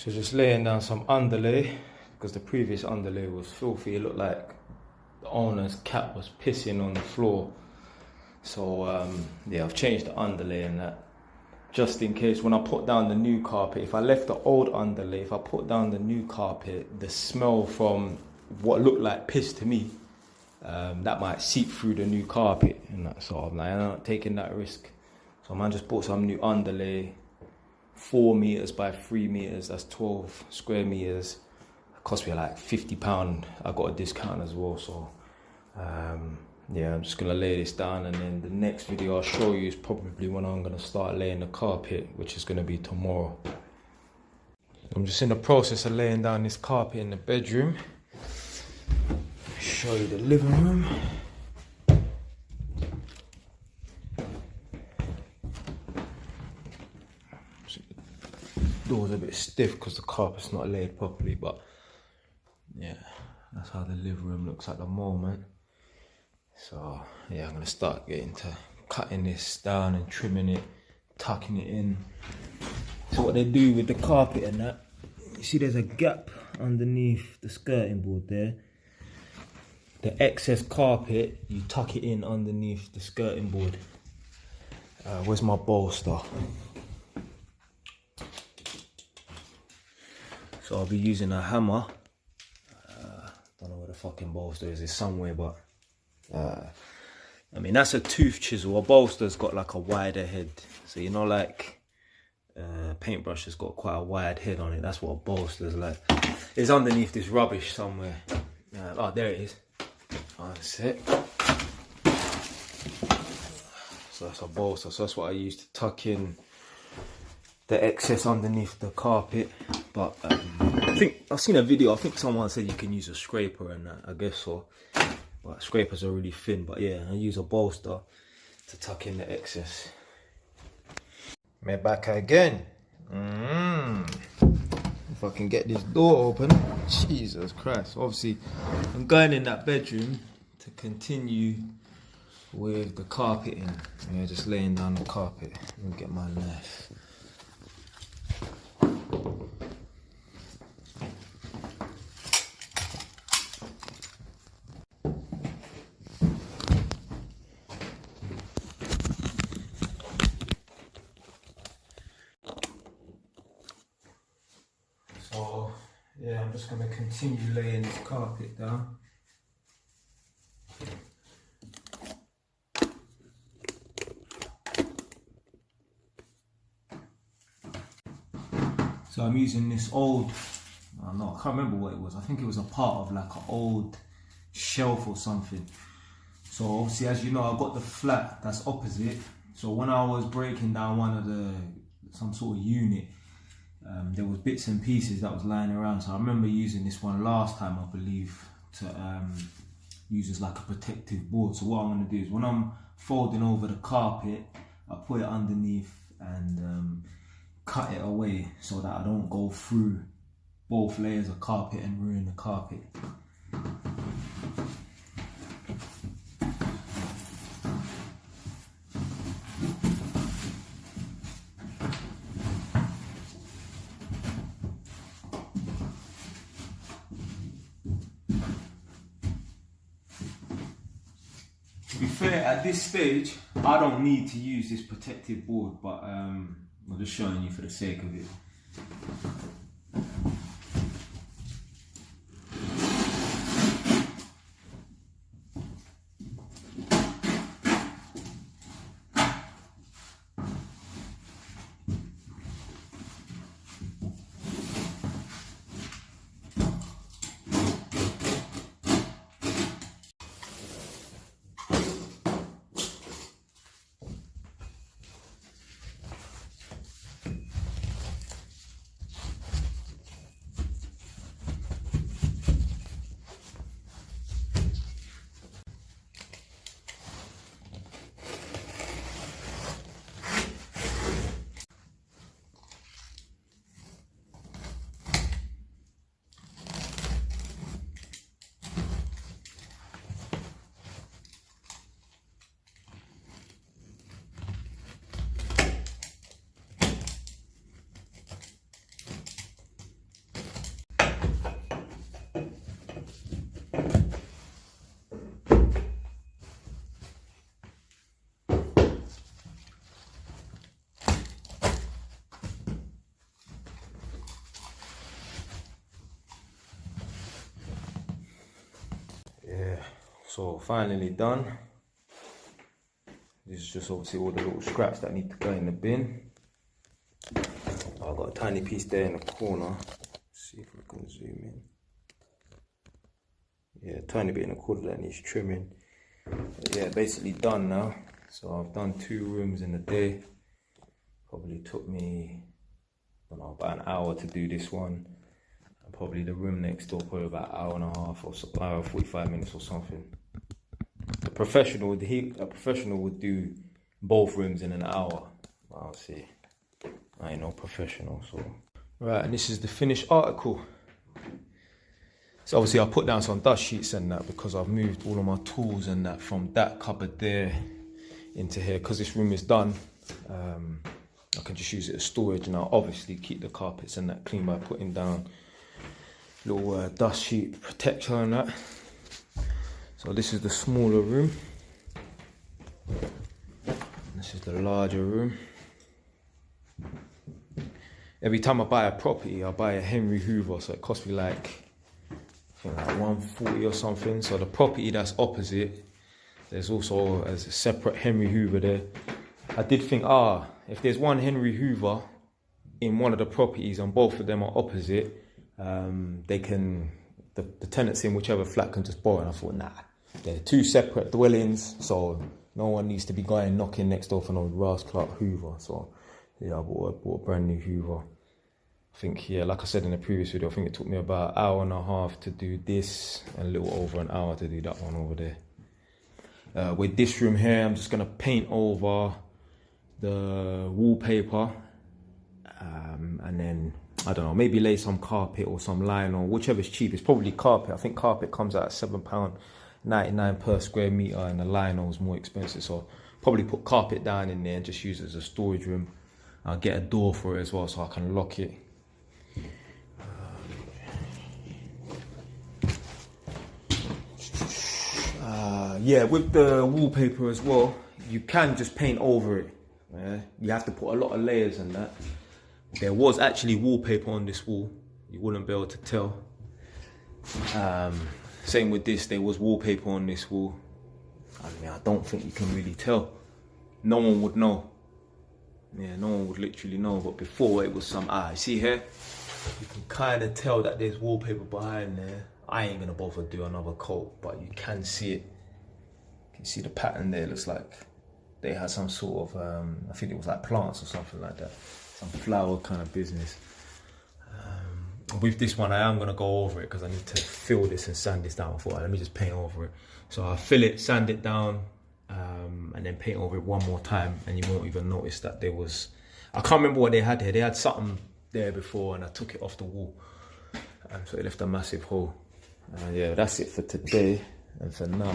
So just laying down some underlay, because the previous underlay was filthy. It looked like the owner's cat was pissing on the floor. So yeah, I've changed the underlay and that, just in case when I put down the new carpet, if I left the old underlay, if I put down the new carpet, the smell from what looked like piss to me, that might seep through the new carpet and that. So I'm like, I'm not taking that risk. So I just bought some new underlay, 4 meters by 3 meters, that's 12 square meters. It cost me like £50. I got a discount as well. So yeah, I'm just gonna lay this down, and then the next video I'll show you is probably when I'm gonna start laying the carpet, which is gonna be tomorrow. I'm just in the process of laying down this carpet in the bedroom. Show you the living room. The door's a bit stiff because the carpet's not laid properly, but yeah, that's how the living room looks at the moment. So yeah, I'm gonna start getting to cutting this down and trimming it, tucking it in. So what they do with the carpet and that, you see there's a gap underneath the skirting board there. The excess carpet, you tuck it in underneath the skirting board. Where's my bolster? So I'll be using a hammer. Don't know where the fucking bolster is. It's somewhere, but I mean, that's a tooth chisel. A bolster's got like a wider head. So you know, like paintbrush has got quite a wide head on it. That's what a bolster's like. It's underneath this rubbish somewhere. Oh, there it is. That's it. So that's a bolster. So that's what I use to tuck in the excess underneath the carpet. But I think I've seen a video. I think someone said you can use a scraper and that. I guess so. But scrapers are really thin. But yeah, I use a bolster to tuck in the excess. Me back again. If I can get this door open. Jesus Christ. Obviously, I'm going in that bedroom to continue with the carpeting. Yeah, just laying down the carpet. Let me get my knife. So yeah, I'm just going to continue laying this carpet down. So I'm using this old, I can't remember what it was. I think it was a part of like an old shelf or something. So obviously, as you know, I've got the flat that's opposite. So when I was breaking down some sort of unit, there was bits and pieces that was lying around. So I remember using this one last time, I believe, to use as like a protective board. So what I'm going to do is when I'm folding over the carpet, I put it underneath and cut it away so that I don't go through both layers of carpet and ruin the carpet. To be fair, at this stage, I don't need to use this protective board, but I'm just showing you for the sake of it. So finally done. This is just obviously all the little scraps that need to go in the bin. I've got a tiny piece there in the corner. Let's see if we can zoom in. Yeah, a tiny bit in the corner that needs trimming. But yeah, basically done now. So I've done 2 rooms in a day. Probably took me, I don't know, about an hour to do this one. And probably the room next door, probably about an hour and a half or so, hour 45 minutes or something. A professional would do both rooms in an hour. I'll see. I ain't no professional, so. Right, and this is the finished article. So obviously I put down some dust sheets and that because I've moved all of my tools and that from that cupboard there into here. Because this room is done, I can just use it as storage, and I'll obviously keep the carpets and that clean by putting down little dust sheet protector and that. So this is the smaller room. This is the larger room. Every time I buy a property, I buy a Henry Hoover, so it costs me like, I think like 140 or something. So the property that's opposite, there's also as a separate Henry Hoover there. I did think, if there's one Henry Hoover in one of the properties and both of them are opposite, they can, the tenants in whichever flat can just borrow. And I thought, nah, they're 2 separate dwellings, so no one needs to be going knocking next door for no Ross Clark Hoover. So yeah, I bought a brand new Hoover. I think, yeah, like I said in the previous video, I think it took me about an hour and a half to do this and a little over an hour to do that one over there. With this room here, I'm just gonna paint over the wallpaper, and then I don't know, maybe lay some carpet or some lino, whichever's cheap. It's probably carpet. I think carpet comes out at £7.99 per square meter, and the lino is more expensive. So probably put carpet down in there and just use it as a storage room. I'll get a door for it as well, so I can lock it. Yeah, with the wallpaper as well, you can just paint over it. You have to put a lot of layers in that. There was actually wallpaper on this wall. You wouldn't be able to tell. Same with this, there was wallpaper on this wall. I mean, I don't think you can really tell. No one would know. Yeah, no one would literally know. But before, it was some, see here? You can kind of tell that there's wallpaper behind there. I ain't gonna bother do another coat, but you can see it. You can see the pattern there. It looks like they had some sort of, I think it was like plants or something like that. Some flower kind of business. With this one, I am gonna go over it because I need to fill this and sand this down. I thought, let me just paint over it. So I'll fill it, sand it down, and then paint over it one more time, and you won't even notice that there was, I can't remember what they had here. They had something there before and I took it off the wall. So it left a massive hole. Yeah, that's it for today and for now.